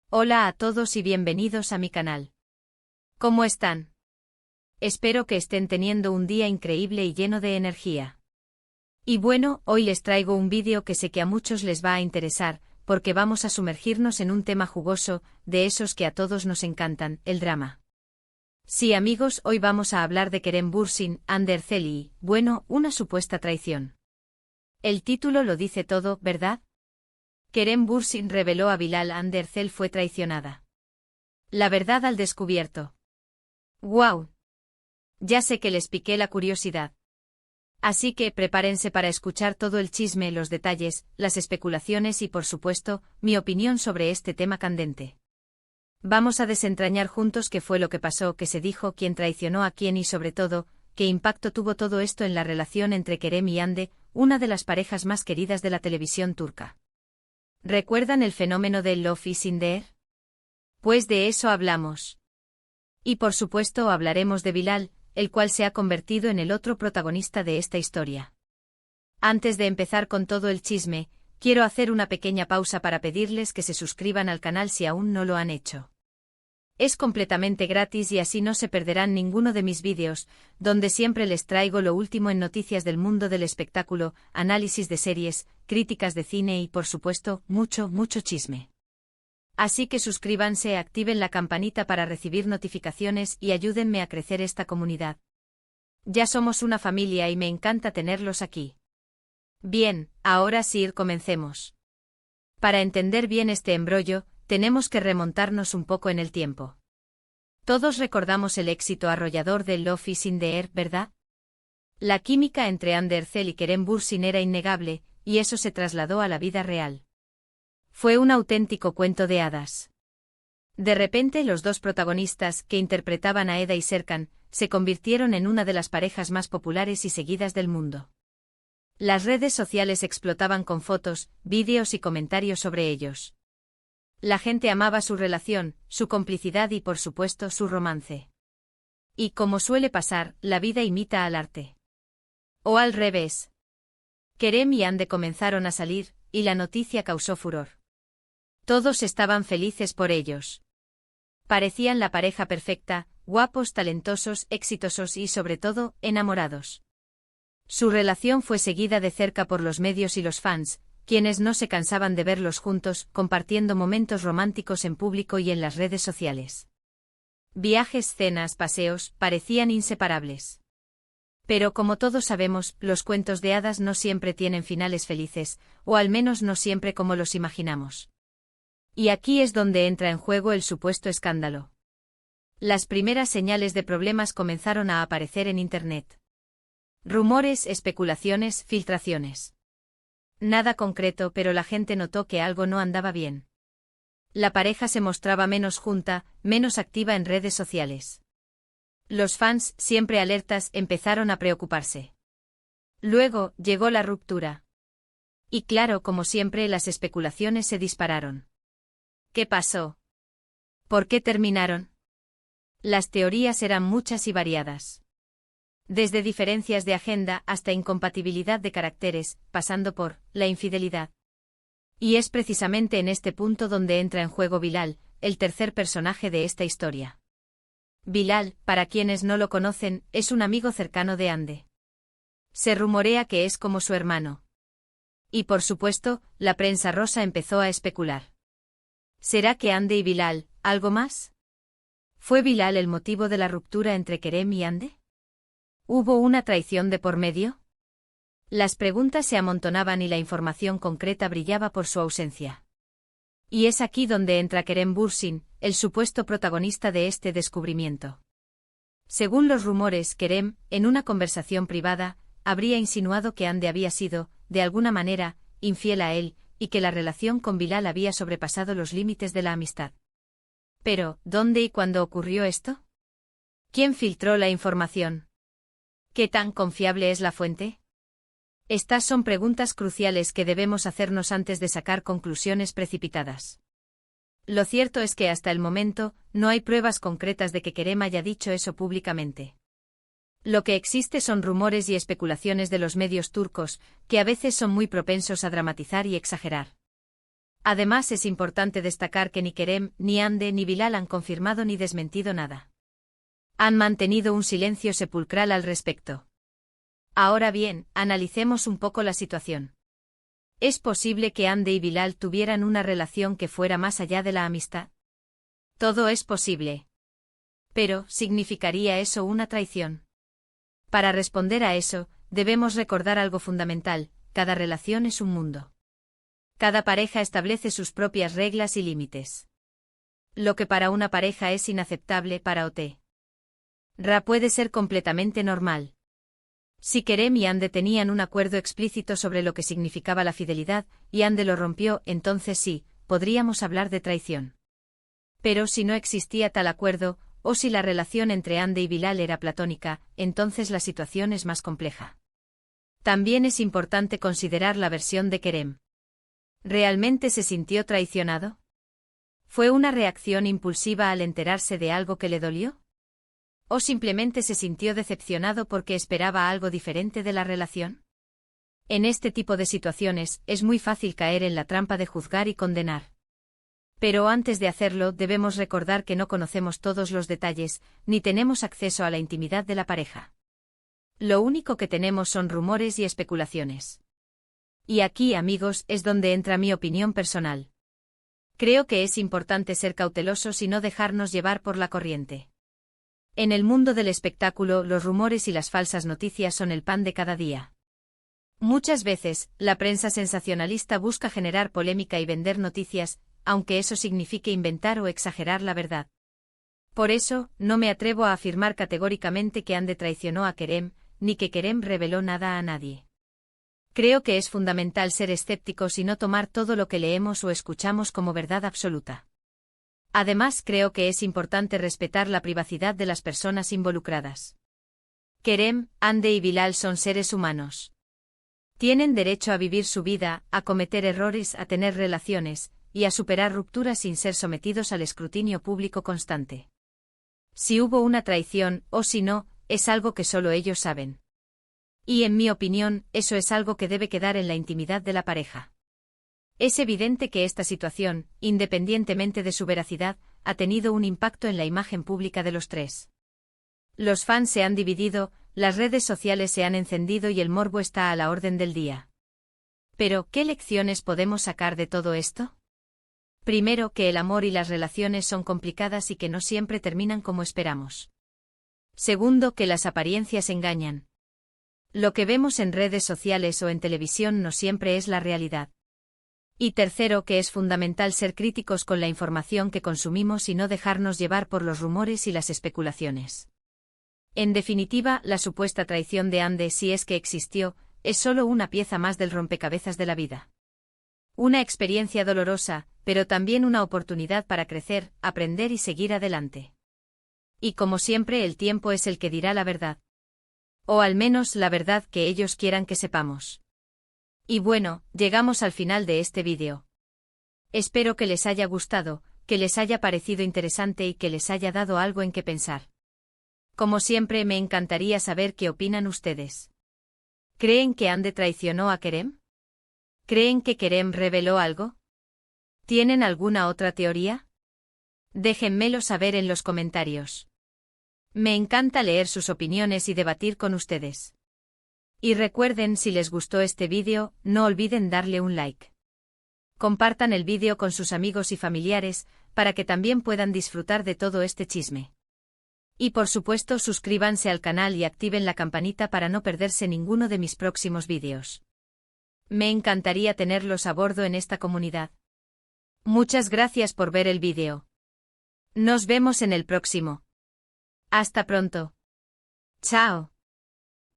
Hola a todos y bienvenidos a mi canal. ¿Cómo están? Espero que estén teniendo un día increíble y lleno de energía. Y bueno, hoy les traigo un vídeo que sé que a muchos les va a interesar, porque vamos a sumergirnos en un tema jugoso, de esos que a todos nos encantan, el drama. Sí amigos, hoy vamos a hablar de Kerem Bürsin, Hande Erçel y, bueno, una supuesta traición. El título lo dice todo, ¿verdad? Kerem Bürsin reveló a Bilal Hande Erçel fue traicionada. La verdad al descubierto. ¡Guau! Ya sé que les piqué la curiosidad. Así que prepárense para escuchar todo el chisme, los detalles, las especulaciones y por supuesto, mi opinión sobre este tema candente. Vamos a desentrañar juntos qué fue lo que pasó, qué se dijo, quién traicionó a quién y sobre todo, qué impacto tuvo todo esto en la relación entre Kerem y Hande, una de las parejas más queridas de la televisión turca. ¿Recuerdan el fenómeno del Love is in the air? Pues de eso hablamos. Y por supuesto hablaremos de Bilal, el cual se ha convertido en el otro protagonista de esta historia. Antes de empezar con todo el chisme, quiero hacer una pequeña pausa para pedirles que se suscriban al canal si aún no lo han hecho. Es completamente gratis y así no se perderán ninguno de mis vídeos, donde siempre les traigo lo último en noticias del mundo del espectáculo, análisis de series, críticas de cine y por supuesto, mucho chisme. Así que suscríbanse, activen la campanita para recibir notificaciones y ayúdenme a crecer esta comunidad. Ya somos una familia y me encanta tenerlos aquí. Bien, ahora sí, comencemos. Para entender bien este embrollo, tenemos que remontarnos un poco en el tiempo. Todos recordamos el éxito arrollador de Love is in the air, ¿verdad? La química entre Hande Erçel y Kerem Bürsin era innegable, y eso se trasladó a la vida real. Fue un auténtico cuento de hadas. De repente los dos protagonistas, que interpretaban a Eda y Serkan, se convirtieron en una de las parejas más populares y seguidas del mundo. Las redes sociales explotaban con fotos, vídeos y comentarios sobre ellos. La gente amaba su relación, su complicidad y por supuesto su romance. Y como suele pasar, la vida imita al arte. O al revés. Kerem y Hande comenzaron a salir, y la noticia causó furor. Todos estaban felices por ellos. Parecían la pareja perfecta, guapos, talentosos, exitosos y sobre todo, enamorados. Su relación fue seguida de cerca por los medios y los fans, quienes no se cansaban de verlos juntos, compartiendo momentos románticos en público y en las redes sociales. Viajes, cenas, paseos, parecían inseparables. Pero como todos sabemos, los cuentos de hadas no siempre tienen finales felices, o al menos no siempre como los imaginamos. Y aquí es donde entra en juego el supuesto escándalo. Las primeras señales de problemas comenzaron a aparecer en Internet. Rumores, especulaciones, filtraciones. Nada concreto, pero la gente notó que algo no andaba bien. La pareja se mostraba menos junta, menos activa en redes sociales. Los fans, siempre alertas, empezaron a preocuparse. Luego, llegó la ruptura. Y claro, como siempre, las especulaciones se dispararon. ¿Qué pasó? ¿Por qué terminaron? Las teorías eran muchas y variadas. Desde diferencias de agenda hasta incompatibilidad de caracteres, pasando por la infidelidad. Y es precisamente en este punto donde entra en juego Bilal, el tercer personaje de esta historia. Bilal, para quienes no lo conocen, es un amigo cercano de Hande. Se rumorea que es como su hermano. Y por supuesto, la prensa rosa empezó a especular. ¿Será que Hande y Bilal, algo más? ¿Fue Bilal el motivo de la ruptura entre Kerem y Hande? ¿Hubo una traición de por medio? Las preguntas se amontonaban y la información concreta brillaba por su ausencia. Y es aquí donde entra Kerem Bürsin, el supuesto protagonista de este descubrimiento. Según los rumores, Kerem, en una conversación privada, habría insinuado que Hande había sido, de alguna manera, infiel a él, y que la relación con Bilal había sobrepasado los límites de la amistad. Pero, ¿dónde y cuándo ocurrió esto? ¿Quién filtró la información? ¿Qué tan confiable es la fuente? Estas son preguntas cruciales que debemos hacernos antes de sacar conclusiones precipitadas. Lo cierto es que hasta el momento, no hay pruebas concretas de que Kerem haya dicho eso públicamente. Lo que existe son rumores y especulaciones de los medios turcos, que a veces son muy propensos a dramatizar y exagerar. Además es importante destacar que ni Kerem, ni Hande ni Bilal han confirmado ni desmentido nada. Han mantenido un silencio sepulcral al respecto. Ahora bien, analicemos un poco la situación. ¿Es posible que Hande y Bilal tuvieran una relación que fuera más allá de la amistad? Todo es posible. Pero, ¿significaría eso una traición? Para responder a eso, debemos recordar algo fundamental: cada relación es un mundo. Cada pareja establece sus propias reglas y límites. Lo que para una pareja es inaceptable para otra puede ser completamente normal. Si Kerem y Hande tenían un acuerdo explícito sobre lo que significaba la fidelidad, y Hande lo rompió, entonces sí, podríamos hablar de traición. Pero si no existía tal acuerdo, o si la relación entre Hande y Bilal era platónica, entonces la situación es más compleja. También es importante considerar la versión de Kerem. ¿Realmente se sintió traicionado? ¿Fue una reacción impulsiva al enterarse de algo que le dolió? ¿O simplemente se sintió decepcionado porque esperaba algo diferente de la relación? En este tipo de situaciones, es muy fácil caer en la trampa de juzgar y condenar. Pero antes de hacerlo, debemos recordar que no conocemos todos los detalles, ni tenemos acceso a la intimidad de la pareja. Lo único que tenemos son rumores y especulaciones. Y aquí, amigos, es donde entra mi opinión personal. Creo que es importante ser cautelosos y no dejarnos llevar por la corriente. En el mundo del espectáculo, los rumores y las falsas noticias son el pan de cada día. Muchas veces, la prensa sensacionalista busca generar polémica y vender noticias, aunque eso signifique inventar o exagerar la verdad. Por eso, no me atrevo a afirmar categóricamente que Hande traicionó a Kerem, ni que Kerem reveló nada a nadie. Creo que es fundamental ser escépticos y no tomar todo lo que leemos o escuchamos como verdad absoluta. Además, creo que es importante respetar la privacidad de las personas involucradas. Kerem, Hande y Bilal son seres humanos. Tienen derecho a vivir su vida, a cometer errores, a tener relaciones, y a superar rupturas sin ser sometidos al escrutinio público constante. Si hubo una traición, o si no, es algo que solo ellos saben. Y en mi opinión, eso es algo que debe quedar en la intimidad de la pareja. Es evidente que esta situación, independientemente de su veracidad, ha tenido un impacto en la imagen pública de los tres. Los fans se han dividido, las redes sociales se han encendido y el morbo está a la orden del día. Pero, ¿qué lecciones podemos sacar de todo esto? Primero, que el amor y las relaciones son complicadas y que no siempre terminan como esperamos. Segundo, que las apariencias engañan. Lo que vemos en redes sociales o en televisión no siempre es la realidad. Y tercero, que es fundamental ser críticos con la información que consumimos y no dejarnos llevar por los rumores y las especulaciones. En definitiva, la supuesta traición de Hande, si es que existió, es solo una pieza más del rompecabezas de la vida. Una experiencia dolorosa, pero también una oportunidad para crecer, aprender y seguir adelante. Y como siempre, el tiempo es el que dirá la verdad. O al menos la verdad que ellos quieran que sepamos. Y bueno, llegamos al final de este vídeo. Espero que les haya gustado, que les haya parecido interesante y que les haya dado algo en qué pensar. Como siempre, me encantaría saber qué opinan ustedes. ¿Creen que Hande traicionó a Kerem? ¿Creen que Kerem reveló algo? ¿Tienen alguna otra teoría? Déjenmelo saber en los comentarios. Me encanta leer sus opiniones y debatir con ustedes. Y recuerden, si les gustó este vídeo, no olviden darle un like. Compartan el vídeo con sus amigos y familiares, para que también puedan disfrutar de todo este chisme. Y por supuesto, suscríbanse al canal y activen la campanita para no perderse ninguno de mis próximos vídeos. Me encantaría tenerlos a bordo en esta comunidad. Muchas gracias por ver el vídeo. Nos vemos en el próximo. Hasta pronto. Chao.